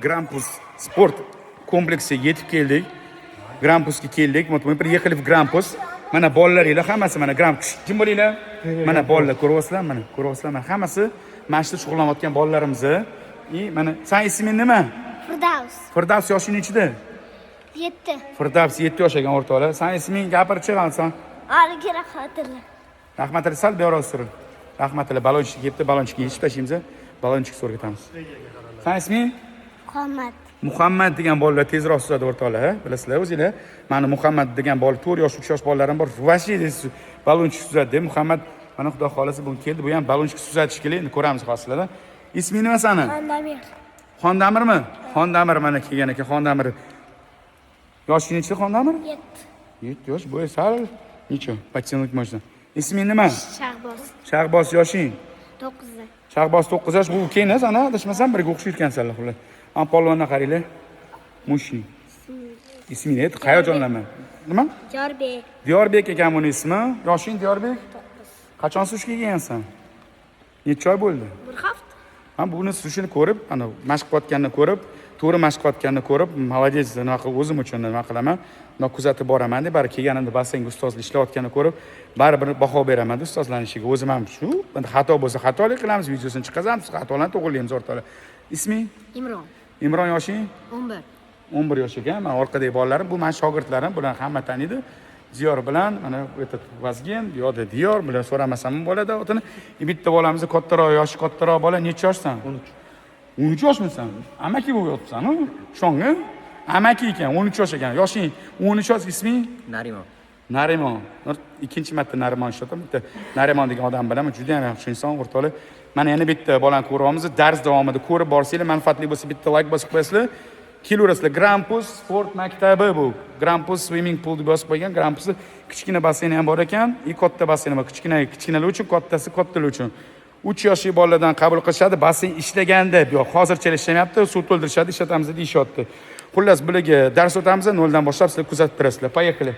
Grampus sport kompleksiga yetib keldik. Grampusga keldik. Мы приехали в Grampus. Mana bolalar hammasi mana Grampus. Kim bo'linglar? Mana bolalar ko'ryapsizlar, mana ko'ryapsizlar. Mana hammasi mana shu shug'ullanayotgan bolalarimiz. Mana sen isming nima? Firdavs. Firdavs yoshing nechida? 7. Firdavs 7 yosh ekan o'rtoqlar. Sen isming gapirib chiqarsan. Aligi rahmatilla. Rahmatilla sal beyorasiz. Rahmatilla balonchik kelibdi, balonchikni yechib tashlaymiz. Balonchik o'rgatamiz. Sen isming? Muhammad degan bolalar tezroq suzadi o'rtoqlar, bilasizlar o'zinglar. Mana Muhammad degan bola 4 yosh, 3 yosh bolalarim bor. Vashi deysiz, balonchik suzadi. Muhammad mana xudo xolasa bugun keldi. Bu ham balonchik suzatish kerak. Endi ko'ramiz hozirlarda. Isming nima sani? Xondamir. Xondamirmi? Xondamir mana kelgan ekan, Xondamir. Yoshing nechida Xondamir? 7. 7 yosh. Bo'yi sal necha? Patsionlik moshina. Isming nima? Shahboz. Shahboz yoshing? 9. Shahboz 9 yosh. Bu keyin sana adashmasam birga o'xshayotgansanlar xullas. Am polvonga qaranglar. Mushni. Isming nima? Hayajonlanma. Nima? Diyarbek. Diyarbek ekan buning ismi. Yoshing Diyarbek? 9. Qachon sushga kelgansan? Necha oy bo'ldi? 1 hafta. Men buni sushini ko'rib, ana mashq qilayotganini ko'rib, to'g'ri mashq qilayotganini ko'rib, молодец, nima qilib o'zim uchun nima qilaman? Uni kuzatib boraman deb, bari kelganimda basseynga ustozlik ishlayotganini ko'rib, baribir baho beraman ustozlanishiga. O'zim ham shu, endi xato bo'lsa xatolik qilamiz, videosini chiqazamiz, xatolarni to'g'rilaymiz o'rtoqlar. Isming? Imron. Imron yoshing? 11. 11 yosh ekan. Men orqadagi bolalarim, bu men shogirdlarim, bularni hamma taniydi. Ziyor bilan mana этот Vazgen, yo'da Diyor bilan so'ramasam bo'ladi otini. Bitta bolamizni kattaroq, yoshi kattaroq bola necha yoshsan? 13. 13 yoshmisan? Amaki bo'lyapsan-ku? Shonga? Amaki ekan, 13 yosh ekan. Yoshing 13 yosh, isming? Narimon. Narimon. Ikkinchi marta Narimon ishladim. Bitta Narimon degan odam bilan juda ham yaxshi inson o'rtoqlar. Mana yana bitta bolani ko'ryapmiz. Dars davomida ko'rib borsanglar, manfaatli bo'lsa bitta like bosib qo'yasizlar. Kelaverasizlar. Grampus sport maktabi bu. Grampus swimming pool deb yozib qo'ygan. Grampus kichkina basseyni ham bor ekan. Katta basseyni bor. Kichkinalar uchun, kattasi kattalar uchun. 3 yoshli bolalardan qabul qilishadi. Basseyn ishlaganda, yo'q, hozircha ishlamayapti, suv to'ldirishadi, ishlatamiz deyishyapti. Xullas, bularga dars o'tamiz, 0 dan boshlab sizlar kuzatib turasizlar. Поехали.